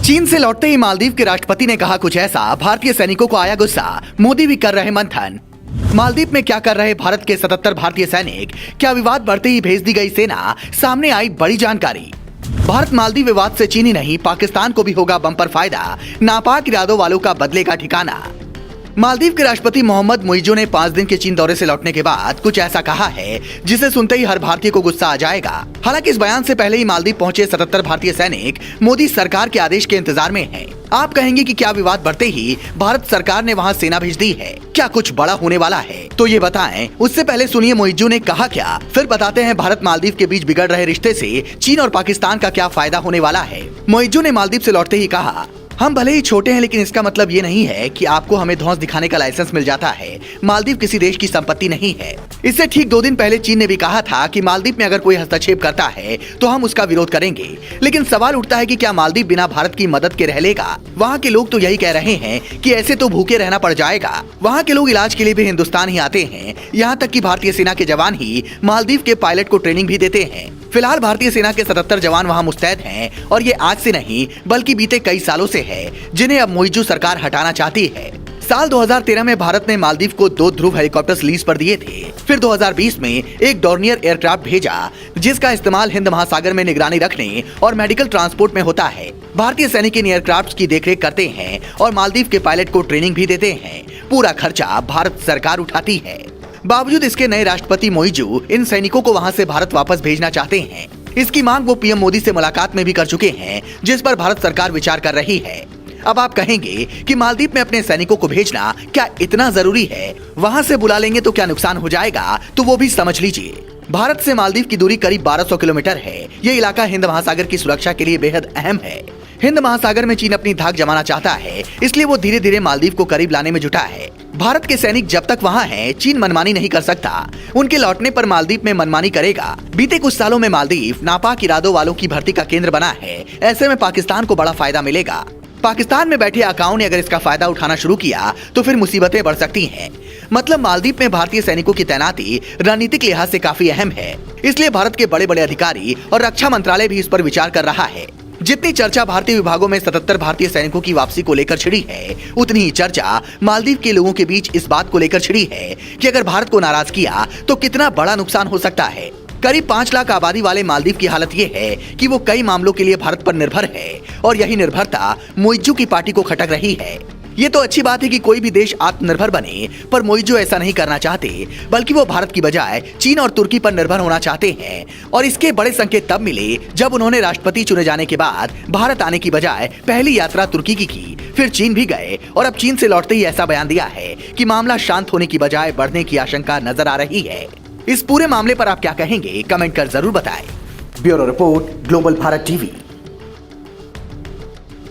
चीन से लौटते ही मालदीव के राष्ट्रपति ने कहा कुछ ऐसा, भारतीय सैनिकों को आया गुस्सा, मोदी भी कर रहे मंथन। मालदीव में क्या कर रहे भारत के 77 भारतीय सैनिक, क्या विवाद बढ़ते ही भेज दी गई सेना, सामने आई बड़ी जानकारी। भारत मालदीव विवाद से चीन ही नहीं पाकिस्तान को भी होगा बम्पर फायदा, नापाक इरादों वालों का बदलेगा ठिकाना। मालदीव के राष्ट्रपति मोहम्मद मुइज़ो ने 5 दिन के चीन दौरे से लौटने के बाद कुछ ऐसा कहा है जिसे सुनते ही हर भारतीय को गुस्सा आ जाएगा। हालांकि इस बयान से पहले ही मालदीव पहुंचे 77 भारतीय सैनिक मोदी सरकार के आदेश के इंतजार में हैं। आप कहेंगे कि क्या विवाद बढ़ते ही भारत सरकार ने वहां सेना भेज दी है, क्या कुछ बड़ा होने वाला है? तो ये बताएं। उससे पहले सुनिए मुइज़ो ने कहा क्या, फिर बताते हैं भारत मालदीव के बीच बिगड़ रहे रिश्ते से चीन और पाकिस्तान का क्या फायदा होने वाला है। मुइज़ो ने मालदीव से लौटते ही कहा, हम भले ही छोटे हैं लेकिन इसका मतलब ये नहीं है कि आपको हमें धौंस दिखाने का लाइसेंस मिल जाता है। मालदीव किसी देश की संपत्ति नहीं है। इससे ठीक 2 दिन पहले चीन ने भी कहा था कि मालदीव में अगर कोई हस्तक्षेप करता है तो हम उसका विरोध करेंगे। लेकिन सवाल उठता है कि क्या मालदीव बिना भारत की मदद के रह लेगा? वहाँ के लोग तो यही कह रहे हैं कि ऐसे तो भूखे रहना पड़ जाएगा। वहाँ के लोग इलाज के लिए भी हिंदुस्तान ही आते हैं। यहाँ तक कि भारतीय सेना के जवान ही मालदीव के पायलट को ट्रेनिंग भी देते हैं। फिलहाल भारतीय सेना के 77 जवान वहां मुस्तैद हैं और ये आज से नहीं बल्कि बीते कई सालों से है, जिन्हें अब मुइज़ो सरकार हटाना चाहती है। साल 2013 में भारत ने मालदीव को 2 ध्रुव हेलीकॉप्टर्स लीज पर दिए थे। फिर 2020 में एक डॉर्नियर एयरक्राफ्ट भेजा जिसका इस्तेमाल हिंद महासागर में निगरानी रखने और मेडिकल ट्रांसपोर्ट में होता है। भारतीय सैनिक इन एयरक्राफ्ट की देखरेख करते हैं और मालदीव के पायलट को ट्रेनिंग भी देते हैं। पूरा खर्चा भारत सरकार उठाती है। बावजूद इसके नए राष्ट्रपति मुइज़ो इन सैनिकों को वहां से भारत वापस भेजना चाहते हैं। इसकी मांग वो पीएम मोदी से मुलाकात में भी कर चुके हैं, जिस पर भारत सरकार विचार कर रही है। अब आप कहेंगे कि मालदीव में अपने सैनिकों को भेजना क्या इतना जरूरी है? वहां से बुला लेंगे तो क्या नुकसान हो जाएगा? तो वो भी समझ लीजिए। भारत से मालदीव की दूरी करीब 1200 किलोमीटर है। ये इलाका हिंद महासागर की सुरक्षा के लिए बेहद अहम है। हिंद महासागर में चीन अपनी धाक जमाना चाहता है, इसलिए वो धीरे धीरे मालदीव को करीब लाने में जुटा है। भारत के सैनिक जब तक वहां हैं, चीन मनमानी नहीं कर सकता। उनके लौटने पर मालदीव में मनमानी करेगा। बीते कुछ सालों में मालदीव नापाक इरादों वालों की भर्ती का केंद्र बना है। ऐसे में पाकिस्तान को बड़ा फायदा मिलेगा। पाकिस्तान में बैठे आकाओं ने अगर इसका फायदा उठाना शुरू किया तो फिर मुसीबतें बढ़ सकती हैं। मतलब मालदीव में भारतीय सैनिकों की तैनाती रणनीतिक लिहाज से काफी अहम है। इसलिए भारत के बड़े बड़े अधिकारी और रक्षा मंत्रालय भी इस पर विचार कर रहा है। जितनी चर्चा भारतीय विभागों में 77 भारतीय सैनिकों की वापसी को लेकर छिड़ी है, उतनी ही चर्चा मालदीव के लोगों के बीच इस बात को लेकर छिड़ी है कि अगर भारत को नाराज किया तो कितना बड़ा नुकसान हो सकता है। करीब 5 लाख आबादी वाले मालदीव की हालत ये है कि वो कई मामलों के लिए भारत पर निर्भर है और यही निर्भरता मुइज़ो की पार्टी को खटक रही है। ये तो अच्छी बात है कि कोई भी देश आत्मनिर्भर बने, पर मुइज़ो ऐसा नहीं करना चाहते, बल्कि वो भारत की बजाय चीन और तुर्की पर निर्भर होना चाहते हैं। और इसके बड़े संकेत तब मिले जब उन्होंने राष्ट्रपति चुने जाने के बाद भारत आने की बजाय पहली यात्रा तुर्की की, फिर चीन भी गए और अब चीन से लौटते ही ऐसा बयान दिया है कि मामला शांत होने की बजाय बढ़ने की आशंका नजर आ रही है। इस पूरे मामले पर आप क्या कहेंगे? कमेंट कर जरूर बताएं। Bureau report, global Bharat TV.